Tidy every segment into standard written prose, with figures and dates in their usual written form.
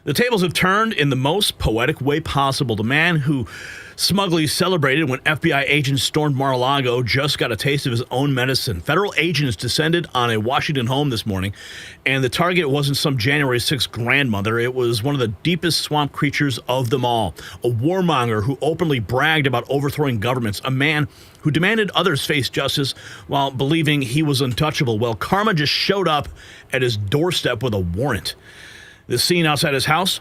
The tables have turned in the most poetic way possible. The man who smugly celebrated when FBI agents stormed Mar-a-Lago just got a taste of his own medicine. Federal agents descended on a Washington home this morning, and the target wasn't some January 6th grandmother. It was one of the deepest swamp creatures of them all, a warmonger who openly bragged about overthrowing governments, a man who demanded others face justice while believing he was untouchable. Well, karma just showed up at his doorstep with a warrant. The scene outside his house,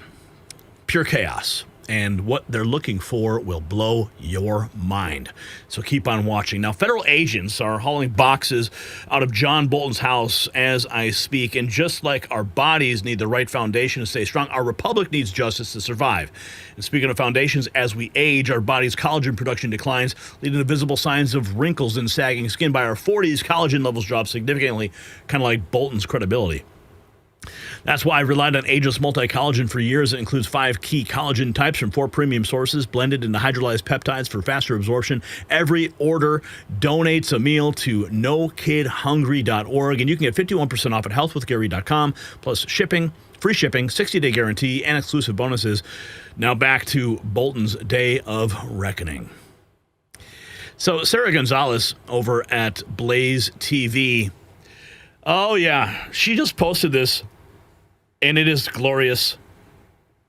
pure chaos. And what they're looking for will blow your mind. So keep on watching. Now, federal agents are hauling boxes out of John Bolton's house as I speak. And just like our bodies need the right foundation to stay strong, our republic needs justice to survive. And speaking of foundations, as we age, our body's collagen production declines, leading to visible signs of wrinkles and sagging skin. By our 40s, collagen levels drop significantly, kind of like Bolton's credibility. That's why I've relied on Ageless Multi-Collagen for years. It includes 5 key collagen types from 4 premium sources, blended into hydrolyzed peptides for faster absorption. Every order donates a meal to NoKidHungry.org, and you can get 51% off at healthwithgary.com, plus shipping, free shipping, 60-day guarantee, and exclusive bonuses. Now back to Bolton's day of reckoning. So Sarah Gonzalez over at Blaze TV, oh yeah, she just posted this. And it is glorious.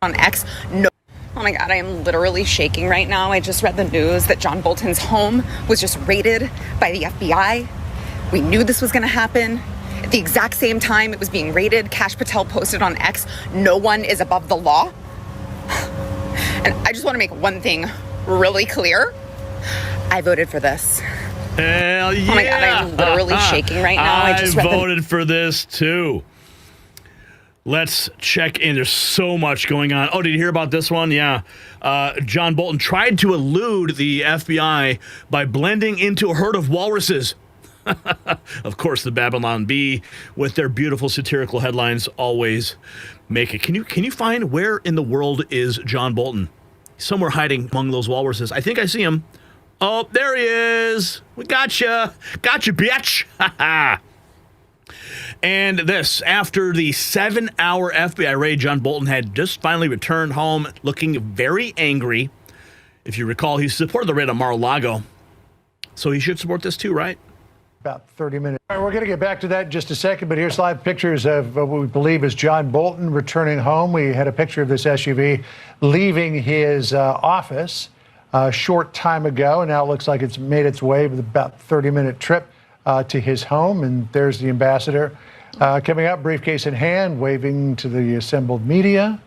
On X, no. Oh my God, I am literally shaking right now. I just read the news that John Bolton's home was just raided by the FBI. We knew this was going to happen. At the exact same time it was being raided, Kash Patel posted on X, no one is above the law. And I just want to make one thing really clear. I voted for this. Hell yeah. Oh my God, I'm literally shaking right now. I just voted for this too. Let's check in. There's so much going on. Oh, did you hear about this one? Yeah. John Bolton tried to elude the FBI by blending into a herd of walruses. Of course, the Babylon Bee, with their beautiful satirical headlines, always make it. Can you find where in the world is John Bolton? He's somewhere hiding among those walruses. I think I see him. Oh, there he is. We gotcha. Gotcha, bitch. Ha ha. And this, after the 7-hour FBI raid, John Bolton had just finally returned home looking very angry. If you recall, he supported the raid on Mar-a-Lago. So he should support this too, right? About 30 minutes. All right, we're going to get back to that in just a second, but here's live pictures of what we believe is John Bolton returning home. We had a picture of this SUV leaving his office a short time ago, and now it looks like it's made its way with about 30-minute trip to his home. And there's the ambassador coming up, briefcase in hand, waving to the assembled media,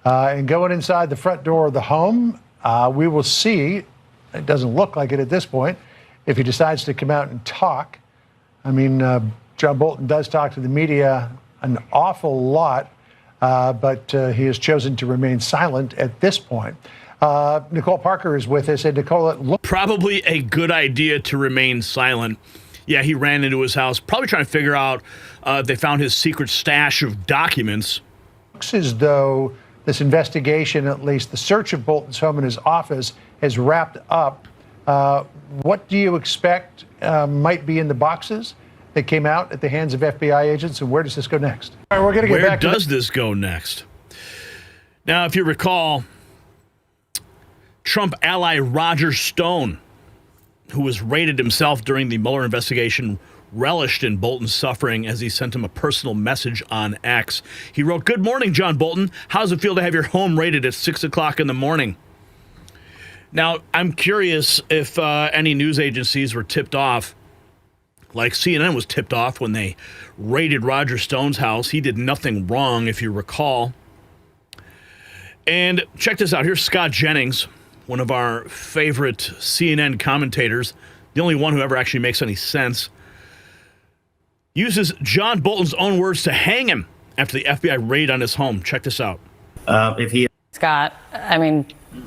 and going inside the front door of the home. We will see, it doesn't look like it at this point, if he decides to come out and talk. I mean, John Bolton does talk to the media an awful lot, but he has chosen to remain silent at this point. Nicole Parker is with us. And Nicole, probably a good idea to remain silent. Yeah, he ran into his house, probably trying to figure out if they found his secret stash of documents. Looks as though this investigation, at least the search of Bolton's home and his office, has wrapped up. What do you expect might be in the boxes that came out at the hands of FBI agents, and where does this go next? All right, we're going to get back to this. Where does this go next? Now, if you recall, Trump ally Roger Stone, who was raided himself during the Mueller investigation, relished in Bolton's suffering as he sent him a personal message on X. He wrote, "Good morning, John Bolton. How does it feel to have your home raided at 6 o'clock in the morning?" Now, I'm curious if any news agencies were tipped off, like CNN was tipped off when they raided Roger Stone's house. He did nothing wrong, if you recall. And check this out. Here's Scott Jennings, one of our favorite CNN commentators, the only one who ever actually makes any sense, uses John Bolton's own words to hang him after the FBI raid on his home. Check this out. Scott, I mean,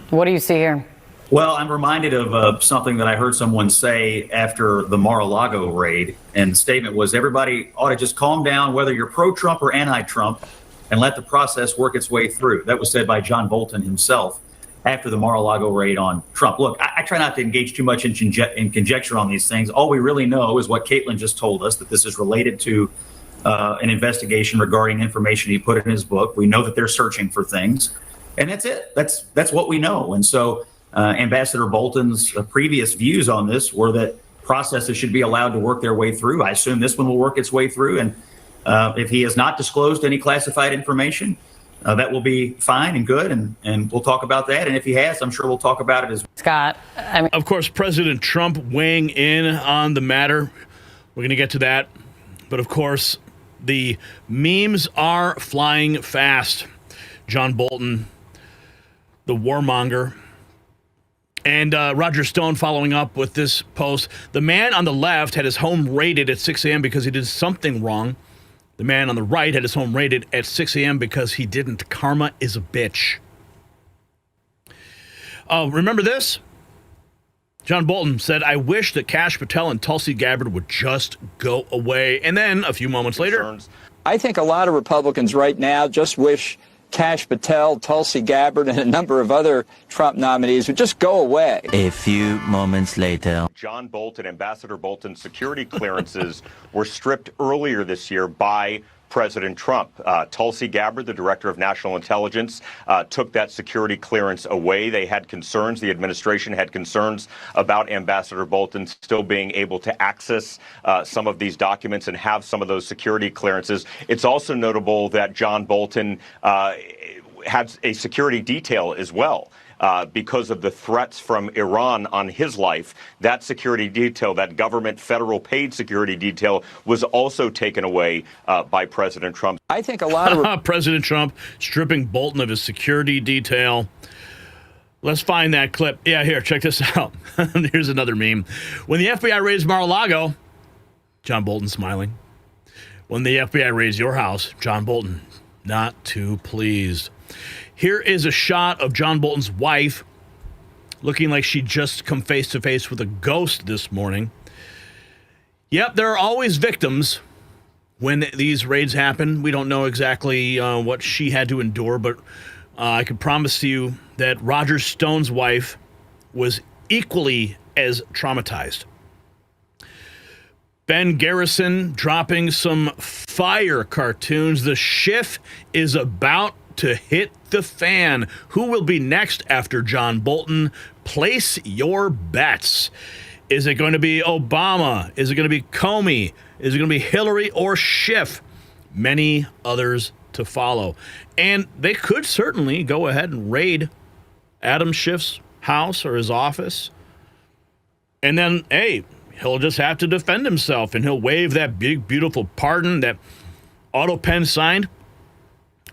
what do you see here? Well, I'm reminded of something that I heard someone say after the Mar-a-Lago raid, and the statement was everybody ought to just calm down, whether you're pro-Trump or anti-Trump, and let the process work its way through. That was said by John Bolton himself after the Mar-a-Lago raid on Trump. Look, I try not to engage too much in conjecture on these things. All we really know is what Caitlin just told us, that this is related to an investigation regarding information he put in his book. We know that they're searching for things, and that's it. That's what we know. And so Ambassador Bolton's previous views on this were that processes should be allowed to work their way through. I assume this one will work its way through. And if he has not disclosed any classified information, that will be fine and good, and we'll talk about that. And if he has, I'm sure we'll talk about it as well. Scott, Of course, President Trump weighing in on the matter. We're going to get to that. But of course, the memes are flying fast. John Bolton, the warmonger, and Roger Stone following up with this post. The man on the left had his home raided at 6 a.m. because he did something wrong. The man on the right had his home raided at 6 a.m. because he didn't. Karma is a bitch. Remember this? John Bolton said, "I wish that Kash Patel and Tulsi Gabbard would just go away." And then a few moments later, I think a lot of Republicans right now just wish Kash Patel, Tulsi Gabbard, and a number of other Trump nominees would just go away. A few moments later. John Bolton, Ambassador Bolton's security clearances were stripped earlier this year by President Trump. Tulsi Gabbard, the director of national intelligence, took that security clearance away. They had concerns. The administration had concerns about Ambassador Bolton still being able to access some of these documents and have some of those security clearances. It's also notable that John Bolton had a security detail as well. Because of the threats from Iran on his life, that security detail, that government federal paid security detail, was also taken away by President Trump. I think a lot of President Trump stripping Bolton of his security detail. Let's find that clip. Yeah, here, check this out. Here's another meme. When the FBI raised Mar-a-Lago, John Bolton smiling. When the FBI raised your house, John Bolton not too pleased. Here is a shot of John Bolton's wife looking like she just come face to face with a ghost this morning. Yep, there are always victims when these raids happen. We don't know exactly what she had to endure, but I can promise you that Roger Stone's wife was equally as traumatized. Ben Garrison dropping some fire cartoons. The shift is about to hit the fan. Who will be next after John Bolton? Place your bets. Is it going to be Obama? Is it going to be Comey? Is it going to be Hillary or Schiff? Many others to follow. And they could certainly go ahead and raid Adam Schiff's house or his office. And then, hey, he'll just have to defend himself, and he'll waive that big, beautiful pardon that Otto Penn signed.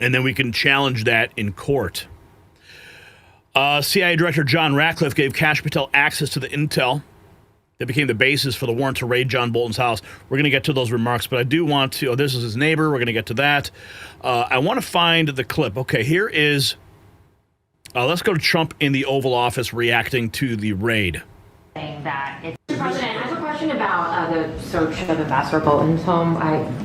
And then we can challenge that in court. CIA Director John Ratcliffe gave Kash Patel access to the intel that became the basis for the warrant to raid John Bolton's house. We're going to get to those remarks, but I do want to... this is his neighbor. We're going to get to that. I want to find the clip. Okay, here is... let's go to Trump in the Oval Office reacting to the raid. Saying that it's President, I have a question about the search of Ambassador Bolton's home.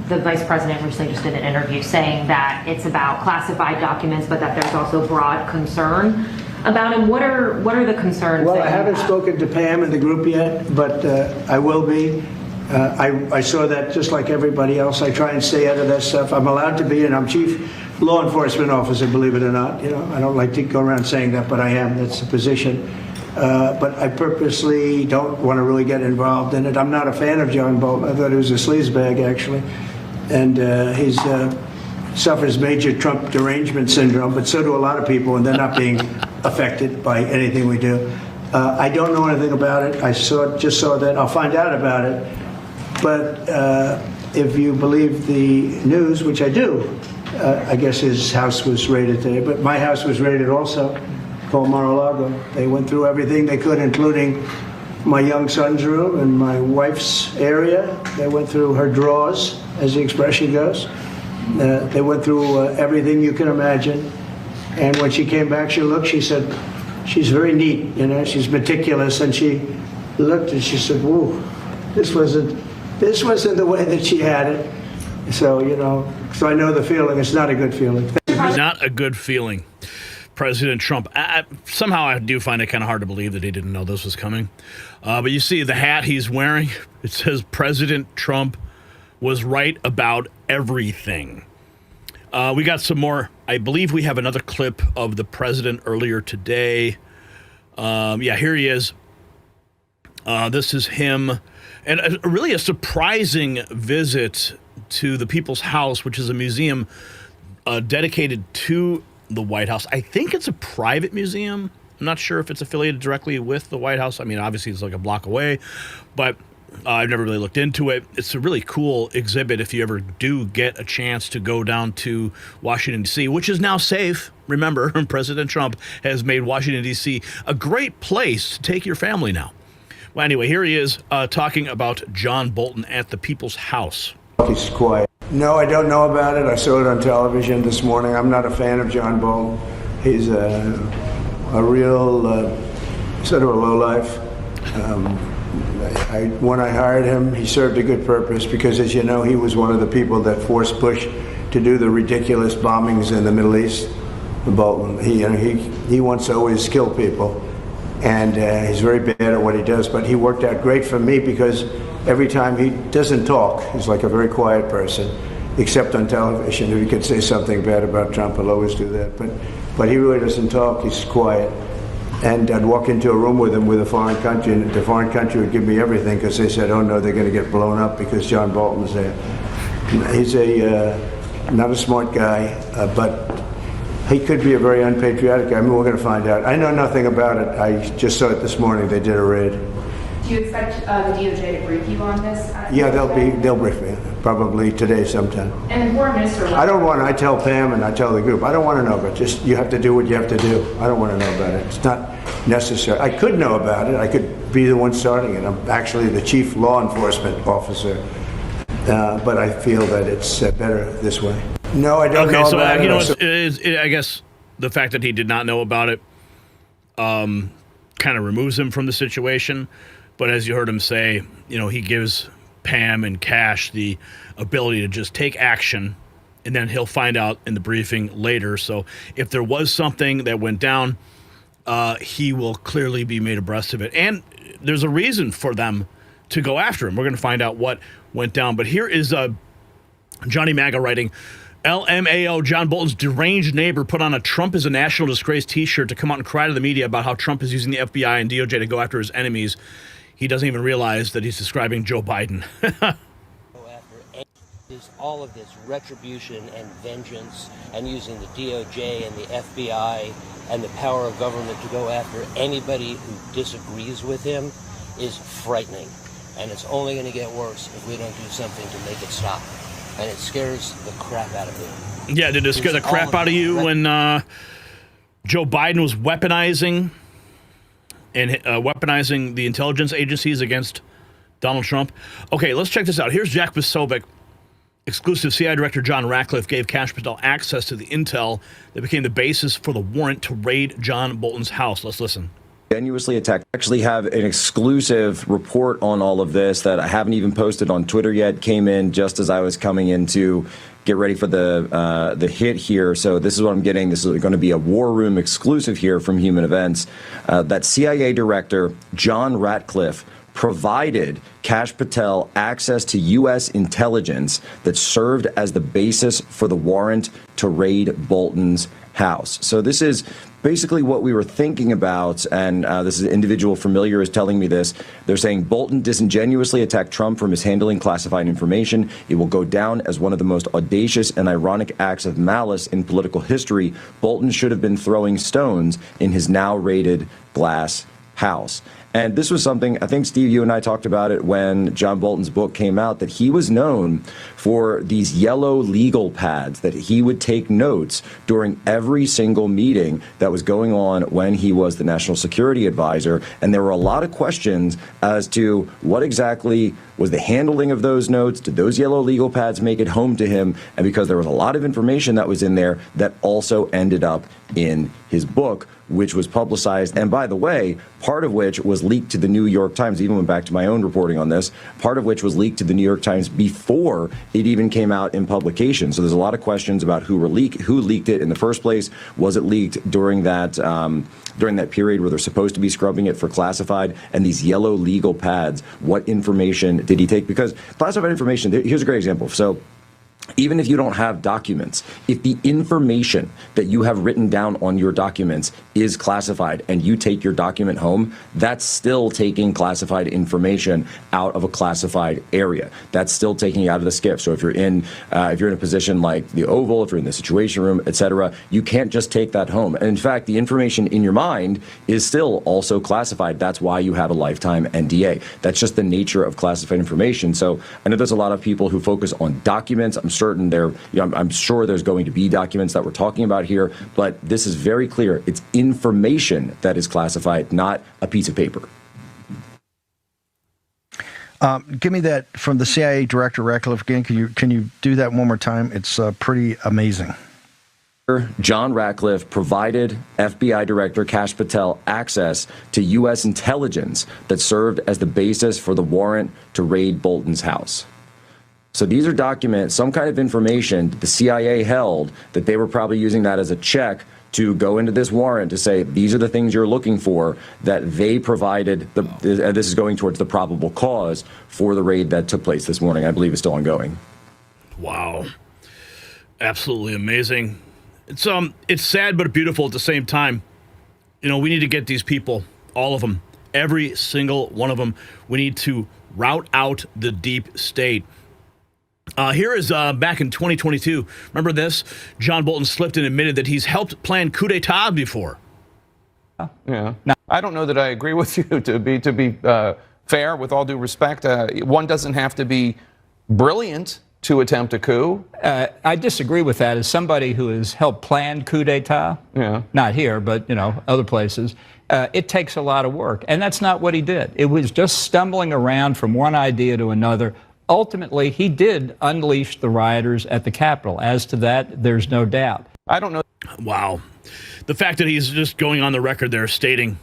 The Vice President recently just did an interview saying that it's about classified documents, but that there's also broad concern about him. What are the concerns? Well, I haven't spoken to Pam in the group yet, but I will be. I saw that just like everybody else. I try and stay out of that stuff. I'm allowed to be, and I'm chief law enforcement officer, believe it or not. You know, I don't like to go around saying that, but I am. That's the position. But I purposely don't want to really get involved in it. I'm not a fan of John Bolton. I thought he was a sleazebag, actually. And he suffers major Trump derangement syndrome, but so do a lot of people, and they're not being affected by anything we do. I don't know anything about it. I just saw that. I'll find out about it. But if you believe the news, which I do, I guess his house was raided today, but my house was raided also. Called Mar-a-Lago. They went through everything they could, including my young son's room and my wife's area. They went through her drawers, as the expression goes. They went through everything you can imagine. And when she came back, she said, she's very neat, you know, she's meticulous. And she looked and she said, whoa, this wasn't the way that she had it. So, you know, so I know the feeling. It's not a good feeling. Not a good feeling. President Trump. Somehow I do find it kind of hard to believe that he didn't know this was coming. But you see the hat he's wearing. It says President Trump was right about everything. We got some more. I believe we have another clip of the president earlier today. Yeah, here he is. This is him. And really a surprising visit to the People's House, which is a museum dedicated to the White House. I think it's a private museum. I'm not sure if it's affiliated directly with the White House. I mean, obviously it's like a block away, but I've never really looked into it. It's a really cool exhibit if you ever do get a chance to go down to Washington, D.C., which is now safe. Remember, President Trump has made Washington, D.C. a great place to take your family now. Well, anyway, here he is talking about John Bolton at the People's House. He's quiet. No, I don't know about it. I saw it on television this morning. I'm not a fan of John Bolton. He's a real sort of a lowlife. When I hired him, he served a good purpose because, as you know, he was one of the people that forced Bush to do the ridiculous bombings in the Middle East. Bolton, he wants to always kill people, and he's very bad at what he does. But he worked out great for me because every time he doesn't talk, he's like a very quiet person, except on television. If he could say something bad about Trump, he'll always do that. But he really doesn't talk. He's quiet. And I'd walk into a room with him with a foreign country, and the foreign country would give me everything because they said, oh, no, they're going to get blown up because John Bolton's there. He's not a smart guy, but he could be a very unpatriotic guy. I mean, we're going to find out. I know nothing about it. I just saw it this morning. They did a raid. Do you expect the DOJ to brief you on this? Yeah, they'll brief me, probably today sometime. And the foreign minister... I tell Pam and I tell the group, I don't want to know, but just you have to do what you have to do. I don't want to know about it. It's not necessary. I could know about it. I could be the one starting it. I'm actually the chief law enforcement officer, but I feel that it's better this way. No, I don't know about it. I guess the fact that he did not know about it kind of removes him from the situation. But as you heard him say, he gives Pam and Cash the ability to just take action, and then he'll find out in the briefing later. So if there was something that went down, he will clearly be made abreast of it. And there's a reason for them to go after him. We're going to find out what went down. But here is Johnny Maga writing, LMAO, John Bolton's deranged neighbor put on a Trump is a national disgrace t-shirt to come out and cry to the media about how Trump is using the FBI and DOJ to go after his enemies. He doesn't even realize that he's describing Joe Biden. Is all of this retribution and vengeance and using the DOJ and the FBI and the power of government to go after anybody who disagrees with him is frightening. And it's only going to get worse if we don't do something to make it stop. And it scares the crap out of me. Yeah, did it scare the crap out of you when Joe Biden was weaponizing the intelligence agencies against Donald Trump? Okay, let's check this out. Here's Jack Posobiec. Exclusive CIA Director John Ratcliffe gave Kash Patel access to the intel that became the basis for the warrant to raid John Bolton's house. Let's listen. Genuinely attacked. I actually have an exclusive report on all of this that I haven't even posted on Twitter yet. Came in just as I was coming in to get ready for the hit here. So this is what I'm getting. This is going to be a War Room exclusive here from Human Events. That CIA Director John Ratcliffe provided Kash Patel access to U.S. intelligence that served as the basis for the warrant to raid Bolton's house. So this is basically what we were thinking about, and this is an individual familiar is telling me this. They're saying Bolton disingenuously attacked Trump for mishandling classified information. It will go down as one of the most audacious and ironic acts of malice in political history. Bolton should have been throwing stones in his now raided glass house. And this was something, I think, Steve, you and I talked about it when John Bolton's book came out, that he was known for these yellow legal pads, that he would take notes during every single meeting that was going on when he was the national security advisor. And there were a lot of questions as to what exactly was the handling of those notes. Did those yellow legal pads make it home to him? And because there was a lot of information that was in there that also ended up in his book, which was publicized, and by the way, part of which was leaked to the New York Times, even went back to my own reporting on this, part of which was leaked to the New York Times before it even came out in publication. So there's a lot of questions about who leaked it in the first place. Was it leaked during that period where they're supposed to be scrubbing it for classified? And these yellow legal pads, what information did he take? Because classified information, here's a great example. So even if you don't have documents, if the information that you have written down on your documents is classified and you take your document home, that's still taking classified information out of a classified area. That's still taking it out of the SCIF. So if you're in a position like the Oval, if you're in the Situation Room, etc., you can't just take that home. And in fact, the information in your mind is still also classified. That's why you have a lifetime NDA. That's just the nature of classified information. So I know there's a lot of people who focus on documents. I'm certain I'm sure there's going to be documents that we're talking about here, but this is very clear. It's information that is classified, not a piece of paper. Give me that from the CIA Director Ratcliffe again. Can you do that one more time? It's pretty amazing. John Ratcliffe provided FBI Director Kash Patel access to U.S. intelligence that served as the basis for the warrant to raid Bolton's house. So these are documents, some kind of information that the CIA held that they were probably using that as a check to go into this warrant to say, these are the things you're looking for, that they provided. This is going towards the probable cause for the raid that took place this morning. I believe it's still ongoing. Wow. Absolutely amazing. It's sad but beautiful at the same time. You know, we need to get these people, all of them, every single one of them. We need to rout out the deep state. Here is back in 2022. Remember this? John Bolton slipped and admitted that he's helped plan coup d'etat before. Yeah. Now, I don't know that I agree with you. To be fair, with all due respect, one doesn't have to be brilliant to attempt a coup. I disagree with that. As somebody who has helped plan coup d'etat, not here, but other places, it takes a lot of work, and that's not what he did. It was just stumbling around from one idea to another. Ultimately, he did unleash the rioters at the Capitol. As to that, there's no doubt. I don't know. Wow. The fact that he's just going on the record there stating,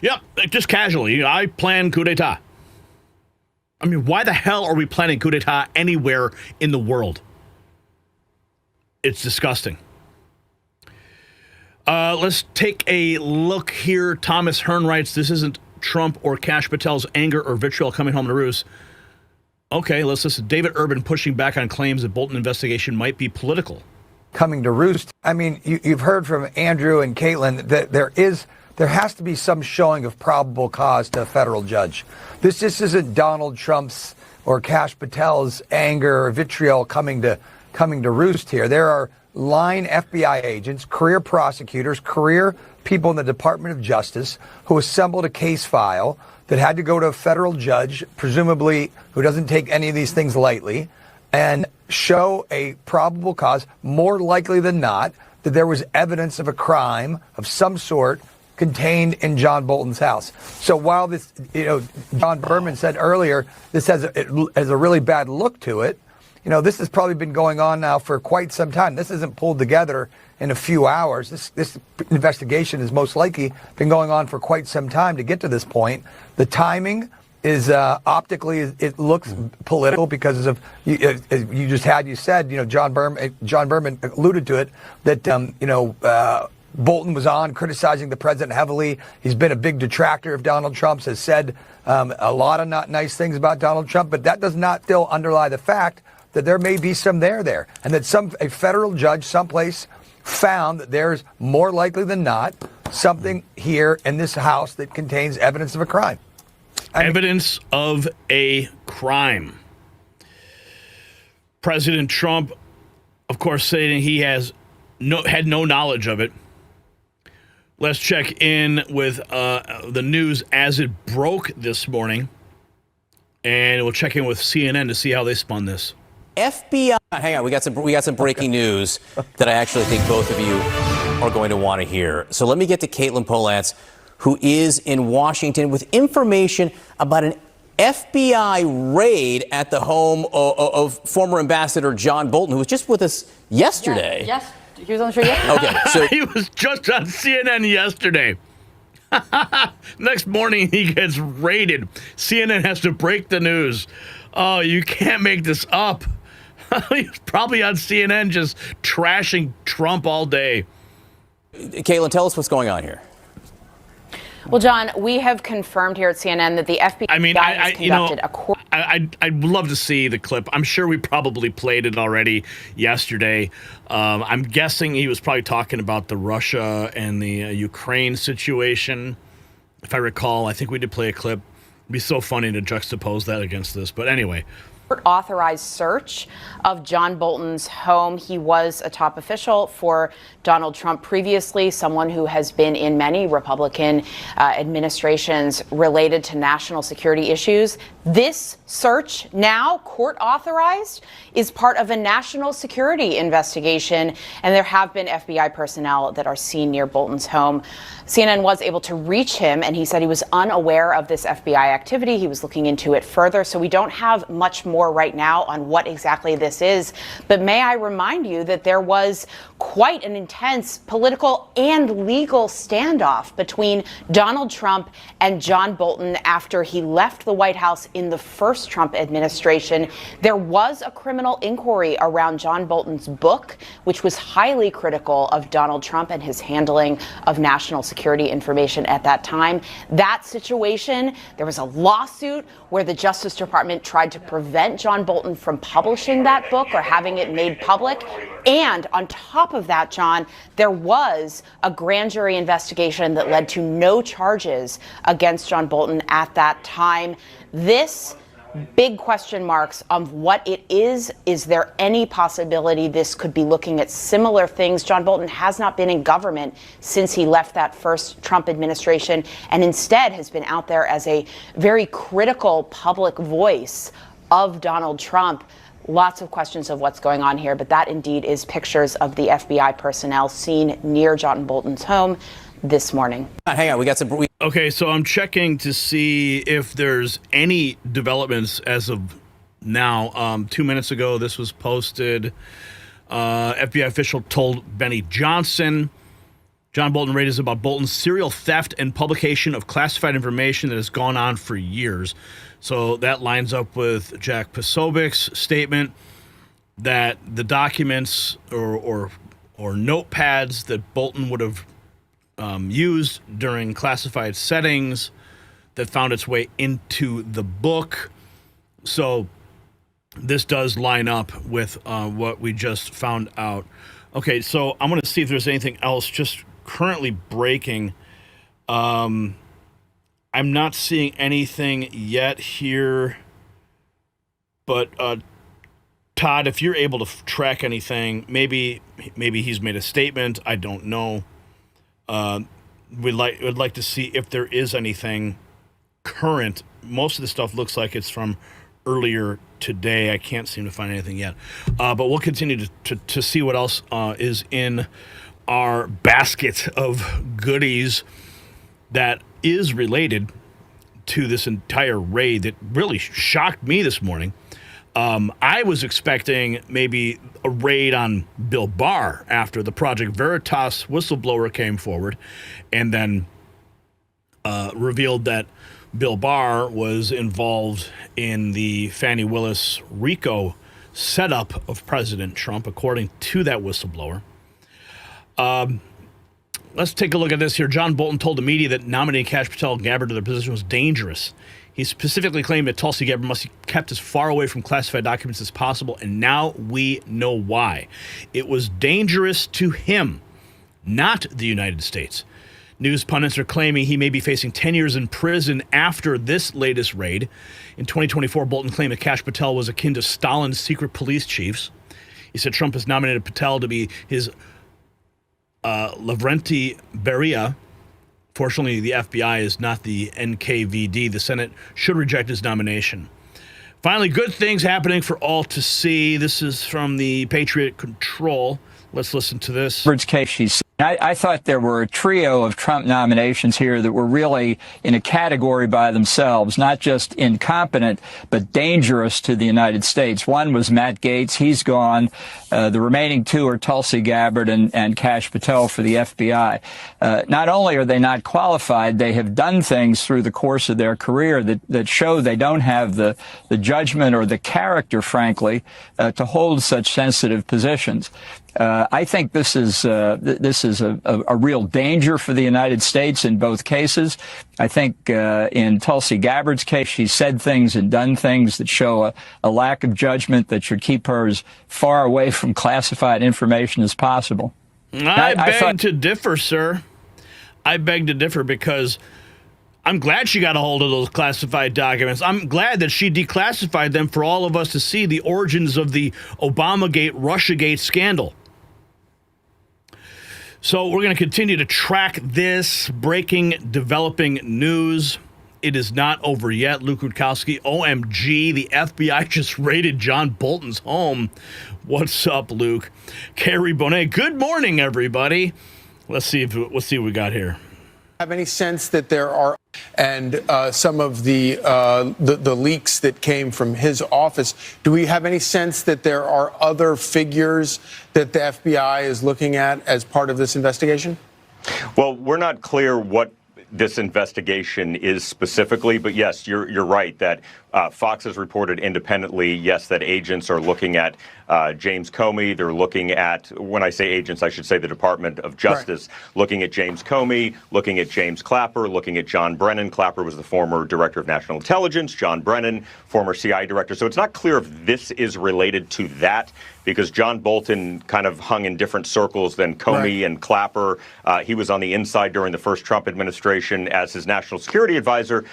yep, just casually, I planned coup d'etat. I mean, why the hell are we planning coup d'etat anywhere in the world? It's disgusting. Let's take a look here. Thomas Hearn writes, this isn't Trump or Kash Patel's anger or vitriol coming home to roost. Okay, let's listen. David Urban pushing back on claims that Bolton investigation might be political. Coming to roost. I mean, you've heard from Andrew and Caitlin that there has to be some showing of probable cause to a federal judge. This just isn't Donald Trump's or Kash Patel's anger or vitriol coming to roost here. There are line FBI agents, career prosecutors, career people in the Department of Justice who assembled a case file that had to go to a federal judge, presumably who doesn't take any of these things lightly, and show a probable cause, more likely than not, that there was evidence of a crime of some sort contained in John Bolton's house. So while this, John Berman said earlier, this has a really bad look to it, this has probably been going on now for quite some time. This isn't pulled together in a few hours. This investigation has most likely been going on for quite some time to get to this point. The timing is optically, it looks political because of, you said, John Berman alluded to it, that, Bolton was on criticizing the president heavily. He's been a big detractor of Donald Trump's, has said a lot of not nice things about Donald Trump, but that does not still underlie the fact that there may be some there, and that a federal judge someplace found that there's more likely than not something here in this house that contains evidence of a crime. Evidence of a crime. President Trump, of course, saying he had no knowledge of it. Let's check in with the news as it broke this morning, and we'll check in with CNN to see how they spun this. FBI. Hang on, we got some breaking news that I actually think both of you are going to want to hear. So let me get to Caitlin Polantz, who is in Washington with information about an FBI raid at the home of former Ambassador John Bolton, who was just with us yesterday. Yes, he was on the show yesterday. Okay, so he was just on CNN yesterday. Next morning, he gets raided. CNN has to break the news. Oh, you can't make this up. He's probably on CNN just trashing Trump all day. Caitlin, tell us what's going on here. Well, John, we have confirmed here at CNN that the FBI has conducted a court. I'd love to see the clip. I'm sure we probably played it already yesterday. I'm guessing he was probably talking about the Russia and the Ukraine situation. If I recall, I think we did play a clip. It'd be so funny to juxtapose that against this. But anyway. Authorized search of John Bolton's home. He was a top official for Donald Trump previously, someone who has been in many Republican administrations related to national security issues. This search, now court authorized, is part of a national security investigation, and there have been FBI personnel that are seen near Bolton's home. CNN was able to reach him, and he said he was unaware of this FBI activity. He was looking into it further, so we don't have much more right now on what exactly this is. But may I remind you that there was quite an intense political and legal standoff between Donald Trump and John Bolton after he left the White House in the first Trump administration. There was a criminal inquiry around John Bolton's book, which was highly critical of Donald Trump and his handling of national security information at that time. That situation, there was a lawsuit where the Justice Department tried to prevent John Bolton from publishing that book or having it made public. And on top of that, John, there was a grand jury investigation that led to no charges against John Bolton at that time. This big question marks of what it is. Is there any possibility this could be looking at similar things? John Bolton has not been in government since he left that first Trump administration, and instead has been out there as a very critical public voice of Donald Trump. Lots of questions of what's going on here, but that indeed is pictures of the FBI personnel seen near John Bolton's home this morning. Hang on, we got some. Okay, so I'm checking to see if there's any developments as of now. 2 minutes ago, this was posted. FBI official told Benny Johnson. John Bolton rated about Bolton's serial theft and publication of classified information that has gone on for years. So that lines up with Jack Posovic's statement that the documents or notepads that Bolton would have used during classified settings that found its way into the book. So this does line up with what we just found out. Okay, so I'm going to see if there's anything else just currently breaking. I'm not seeing anything yet here, but Todd, if you're able to track anything, maybe he's made a statement. I don't know. Would like to see if there is anything current. Most of the stuff looks like it's from earlier today. I can't seem to find anything yet. But we'll continue to see what else is in our basket of goodies that is related to this entire raid that really shocked me this morning. I was expecting maybe a raid on Bill Barr after the Project Veritas whistleblower came forward and then revealed that Bill Barr was involved in the Fani Willis RICO setup of President Trump, according to that whistleblower. Let's take a look at this here. John Bolton told the media that nominating Kash Patel Gabbard to their position was dangerous. He specifically claimed that Tulsi Gabbard must be kept as far away from classified documents as possible, and now we know why. It was dangerous to him, not the United States. News pundits are claiming he may be facing 10 years in prison after this latest raid. In 2024, Bolton claimed that Kash Patel was akin to Stalin's secret police chiefs. He said Trump has nominated Patel to be his Lavrenti Beria. Fortunately, the FBI is not the NKVD. The Senate should reject his nomination. Finally, good things happening for all to see. This is from the Patriot Control. Let's listen to this. I thought there were a trio of Trump nominations here that were really in a category by themselves, not just incompetent, but dangerous to the United States. One was Matt Gaetz. He's gone. The remaining two are Tulsi Gabbard and Kash Patel for the FBI. Not only are they not qualified, they have done things through the course of their career that show they don't have the judgment or the character, frankly, to hold such sensitive positions. I think this is this is a real danger for the United States in both cases. I think in Tulsi Gabbard's case, she said things and done things that show a lack of judgment that should keep her as far away from classified information as possible. I beg to differ, sir. I beg to differ because I'm glad she got a hold of those classified documents. I'm glad that she declassified them for all of us to see the origins of the Obamagate, Russiagate scandal. So we're going to continue to track this breaking, developing news. It is not over yet. Luke Rutkowski, OMG, the FBI just raided John Bolton's home. What's up, Luke? Carrie Bonet, good morning, everybody. Let's see what we got here. Have any sense that there are, and some of the leaks that came from his office, do we have any sense that there are other figures that the FBI is looking at as part of this investigation? Well, we're not clear what this investigation is specifically, but yes, you're right that Fox has reported independently, yes, that agents are looking at James Comey. They're looking at, when I say agents, I should say the Department of Justice, looking at James Comey, looking at James Clapper, looking at John Brennan. Clapper was the former Director of National Intelligence, John Brennan, former CIA Director. So it's not clear if this is related to that, because John Bolton kind of hung in different circles than Comey and Clapper. He was on the inside during the first Trump administration as his national security advisor.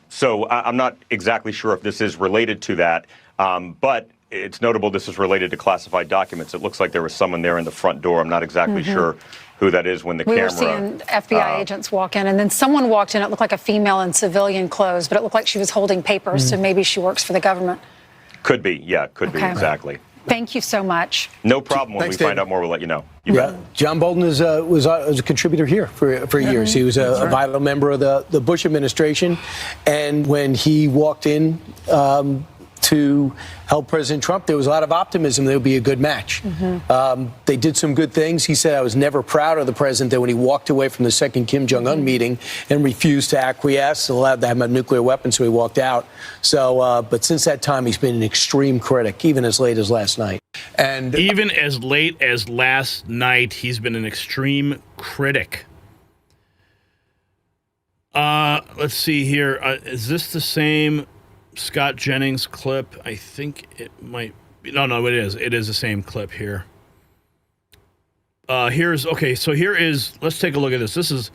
So I'm not exactly sure if this is related to that. But it's notable this is related to classified documents. It looks like there was someone there in the front door. I'm not exactly sure who that is when the camera... We were seeing FBI agents walk in, and then someone walked in. It looked like a female in civilian clothes, but it looked like she was holding papers, so maybe she works for the government. Could be, yeah, could be, exactly. Thank you so much. No problem. When we find out more, we'll let you know. You bet. John Bolton was a contributor here for years. He was a vital member of the Bush administration. And when he walked in to help President Trump, there was a lot of optimism there would be a good match. They did some good things. He said, I was never proud of the president that when he walked away from the second Kim Jong-un meeting and refused to acquiesce and allowed them to have a nuclear weapon, so he walked out. So, but since that time, he's been an extreme critic, even as late as last night. And even as late as last night, he's been an extreme critic. Let's see here. Is this the same Scott Jennings clip? I think it might be. No, it is. It is the same clip here. So here is, let's take a look at this. This is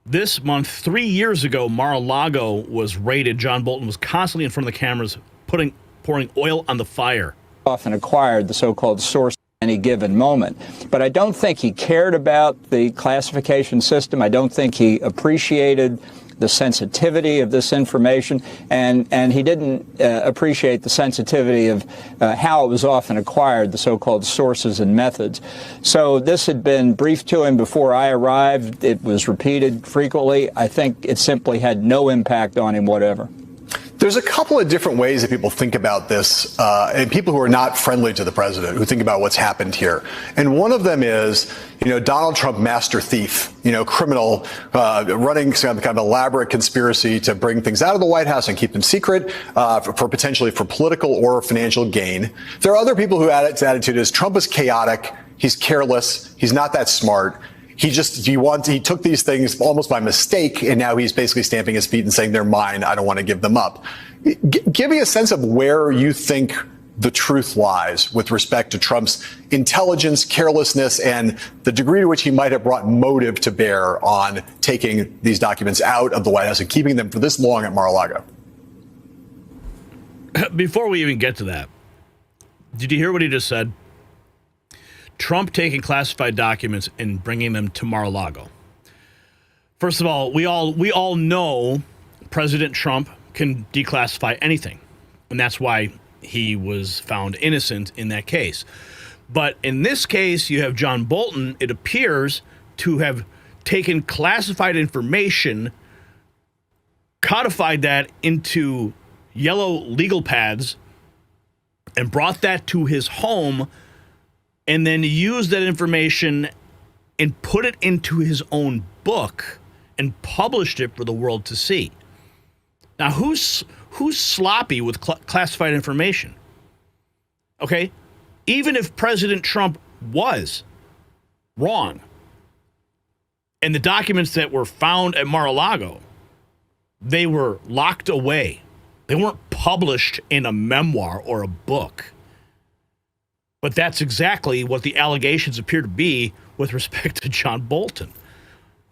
this month, 3 years ago, Mar-a-Lago was raided. John Bolton was constantly in front of the cameras, pouring oil on the fire. Often acquired the so-called source at any given moment. But I don't think he cared about the classification system. I don't think he appreciated the sensitivity of this information, and he didn't appreciate the sensitivity of how it was often acquired, the so-called sources and methods. So this had been briefed to him before I arrived. It was repeated frequently. I think it simply had no impact on him whatever. There's a couple of different ways that people think about this, and people who are not friendly to the president who think about what's happened here. And one of them is, Donald Trump, master thief, criminal, running some kind of elaborate conspiracy to bring things out of the White House and keep them secret for potentially for political or financial gain. There are other people who attitude is Trump is chaotic, he's careless, he's not that smart. He took these things almost by mistake, and now he's basically stamping his feet and saying they're mine. I don't want to give them up. Give me a sense of where you think the truth lies with respect to Trump's intelligence, carelessness, and the degree to which he might have brought motive to bear on taking these documents out of the White House and keeping them for this long at Mar-a-Lago. Before we even get to that, did you hear what he just said? Trump taking classified documents and bringing them to Mar-a-Lago. First of all, we all know President Trump can declassify anything, and that's why he was found innocent in that case. But in this case, you have John Bolton, it appears, to have taken classified information, codified that into yellow legal pads, and brought that to his home, and then used that information and put it into his own book and published it for the world to see. Now, who's sloppy with classified information? Okay, even if President Trump was, wrong. And the documents that were found at Mar-a-Lago, they were locked away. They weren't published in a memoir or a book. But that's exactly what the allegations appear to be with respect to John Bolton.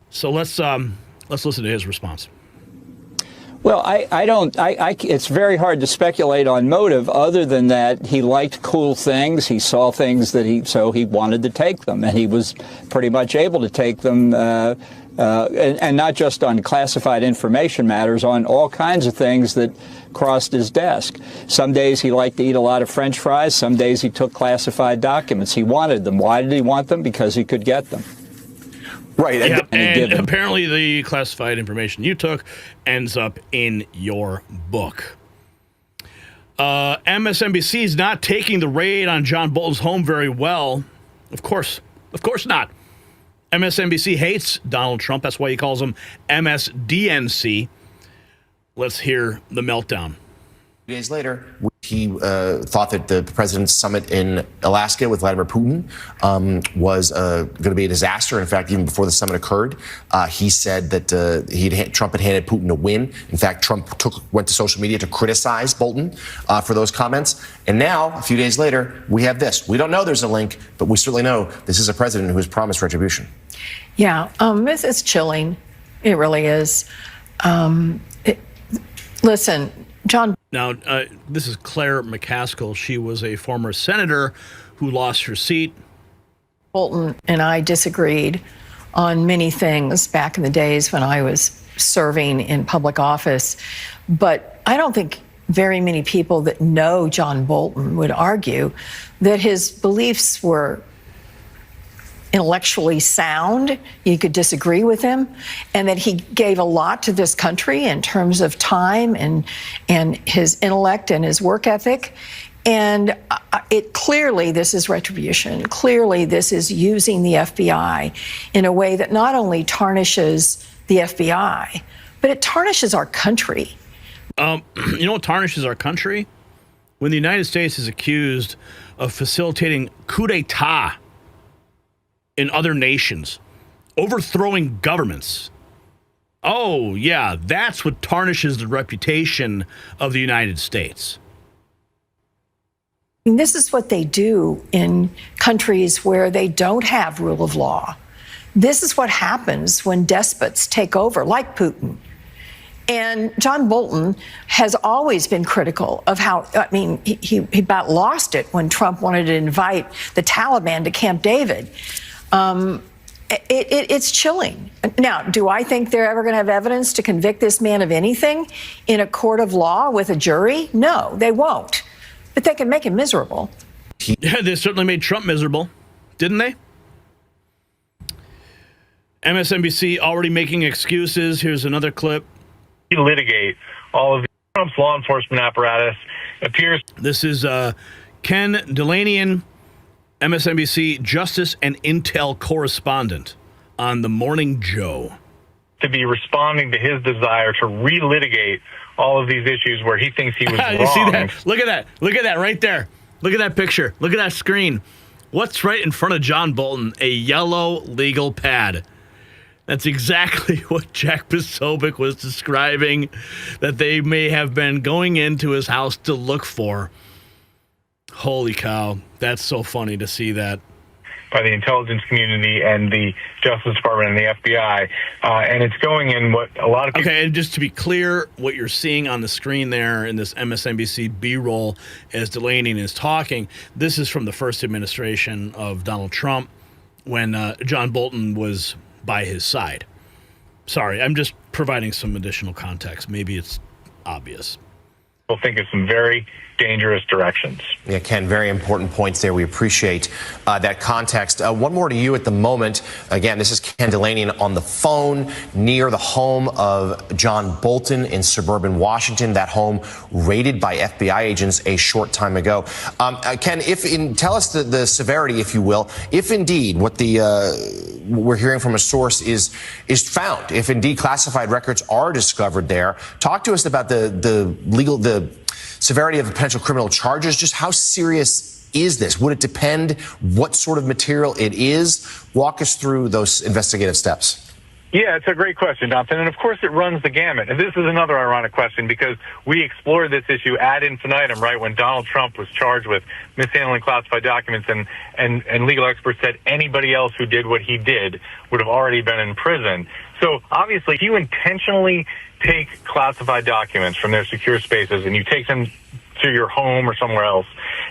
So let's listen to his response. Well, it's very hard to speculate on motive other than that he liked cool things. He saw things so he wanted to take them, and he was pretty much able to take them, and not just on classified information matters, on all kinds of things that crossed his desk. Some days he liked to eat a lot of French fries. Some days he took classified documents. He wanted them. Why did he want them? Because he could get them. Right. Yeah, and apparently the classified information you took ends up in your book. MSNBC is not taking the raid on John Bolton's home very well. Of course not. MSNBC hates Donald Trump. That's why he calls him MSDNC. Let's hear the meltdown. Days later, he thought that the president's summit in Alaska with Vladimir Putin was going to be a disaster. In fact, even before the summit occurred, he said that Trump had handed Putin a win. In fact, Trump went to social media to criticize Bolton for those comments. And now, a few days later, we have this. We don't know there's a link, but we certainly know this is a president who has promised retribution. Yeah, it's chilling. It really is. Listen, John. Now, this is Claire McCaskill. She was a former senator who lost her seat. Bolton and I disagreed on many things back in the days when I was serving in public office. But I don't think very many people that know John Bolton would argue that his beliefs were intellectually sound. You could disagree with him, and that he gave a lot to this country in terms of time and his intellect and his work ethic. And clearly this is retribution. Clearly this is using the FBI in a way that not only tarnishes the FBI, but it tarnishes our country. You know what tarnishes our country? When the United States is accused of facilitating coup d'etat in other nations, overthrowing governments. Oh, yeah, that's what tarnishes the reputation of the United States. And this is what they do in countries where they don't have rule of law. This is what happens when despots take over, like Putin. And John Bolton has always been critical of how, he about lost it when Trump wanted to invite the Taliban to Camp David. It's chilling. Now, do I think they're ever going to have evidence to convict this man of anything in a court of law with a jury? No, they won't. But they can make him miserable. Yeah, they certainly made Trump miserable, didn't they? MSNBC already making excuses. Here's another clip. Litigate all of Trump's law enforcement apparatus appears. This is Ken Delanian, MSNBC Justice and Intel correspondent on The Morning Joe. To be responding to his desire to relitigate all of these issues where he thinks he was wrong. You see that? Look at that. Look at that right there. Look at that picture. Look at that screen. What's right in front of John Bolton? A yellow legal pad. That's exactly what Jack Posobiec was describing that they may have been going into his house to look for. Holy cow. That's so funny to see that. By the intelligence community and the Justice Department and the FBI. And it's going in what a lot of people... Okay, and just to be clear, what you're seeing on the screen there in this MSNBC B-roll as Delaney is talking, this is from the first administration of Donald Trump when John Bolton was by his side. Sorry, I'm just providing some additional context. Maybe it's obvious. People think it's some very dangerous directions. Yeah, Ken, very important points there. We appreciate that context. One more to you at the moment. Again, this is Ken Delaney on the phone near the home of John Bolton in suburban Washington, that home raided by FBI agents a short time ago. Ken, tell us the severity, if you will, if indeed what we're hearing from a source is found, if indeed classified records are discovered there. Talk to us about the severity of potential criminal charges. Just how serious is this? Would it depend what sort of material it is? Walk us through those investigative steps. Yeah, it's a great question, Jonathan. And of course, it runs the gamut. And this is another ironic question because we explored this issue ad infinitum, right, when Donald Trump was charged with mishandling classified documents, and legal experts said anybody else who did what he did would have already been in prison. So obviously, if you intentionally take classified documents from their secure spaces and you take them to your home or somewhere else,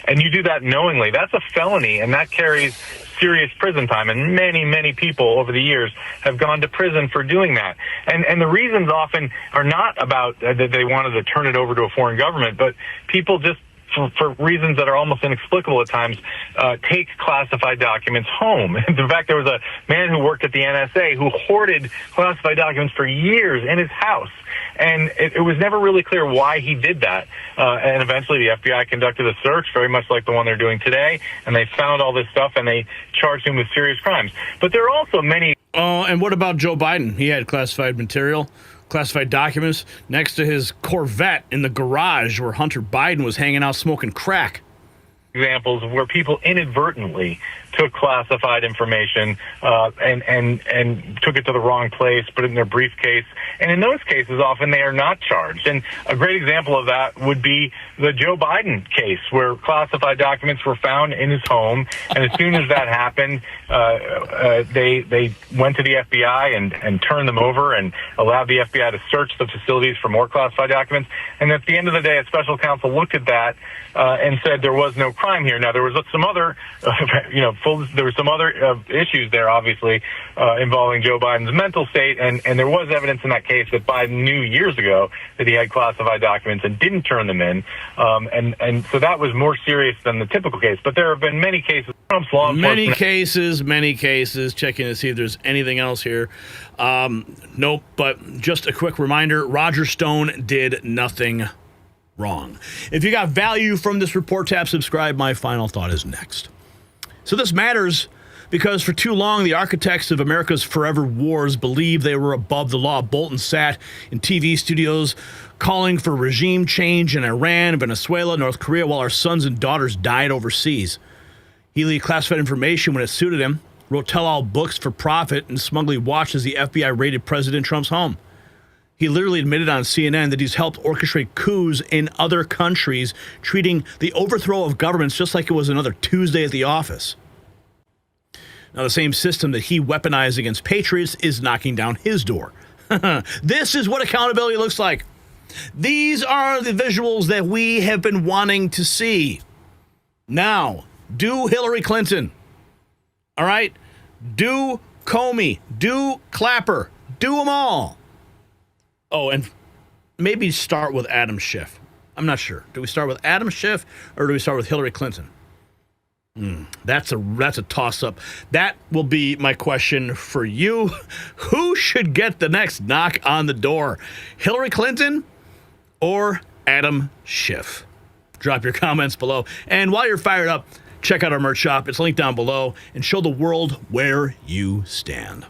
and you do that knowingly, that's a felony, and that carries serious prison time. And many, many people over the years have gone to prison for doing that. And the reasons often are not about that they wanted to turn it over to a foreign government, but people just, for reasons that are almost inexplicable at times, take classified documents home. In fact, there was a man who worked at the NSA who hoarded classified documents for years in his house. And it was never really clear why he did that. And eventually the FBI conducted a search, very much like the one they're doing today, and they found all this stuff, and they charged him with serious crimes. But there are also many... Oh, and what about Joe Biden? He had classified material, classified documents, next to his Corvette in the garage where Hunter Biden was hanging out smoking crack. Examples of where people inadvertently took classified information and took it to the wrong place, put it in their briefcase. And in those cases, often they are not charged. And a great example of that would be the Joe Biden case, where classified documents were found in his home. And as soon as that happened, they went to the FBI and turned them over and allowed the FBI to search the facilities for more classified documents. And at the end of the day, a special counsel looked at that and said there was no crime here. Now, there was some other, there were some other issues there, obviously, involving Joe Biden's mental state, and there was evidence in that case that Biden knew years ago that he had classified documents and didn't turn them in, and so that was more serious than the typical case. But there have been many cases. Trump's law enforcement. Many cases, checking to see if there's anything else here. Nope, but just a quick reminder, Roger Stone did nothing wrong. If you got value from this report, tap subscribe. My final thought is next. So this matters because for too long, the architects of America's forever wars believed they were above the law. Bolton sat in TV studios calling for regime change in Iran, Venezuela, North Korea, while our sons and daughters died overseas. He leaked classified information when it suited him, wrote tell-all books for profit, and smugly watched as the FBI raided President Trump's home. He literally admitted on CNN that he's helped orchestrate coups in other countries, treating the overthrow of governments just like it was another Tuesday at the office. Now, the same system that he weaponized against patriots is knocking down his door. This is what accountability looks like. These are the visuals that we have been wanting to see. Now, do Hillary Clinton. All right? Do Comey. Do Clapper. Do them all. Oh, and maybe start with Adam Schiff. I'm not sure. Do we start with Adam Schiff or do we start with Hillary Clinton? That's a toss-up. That will be my question for you. Who should get the next knock on the door? Hillary Clinton or Adam Schiff? Drop your comments below. And while you're fired up, check out our merch shop. It's linked down below and show the world where you stand.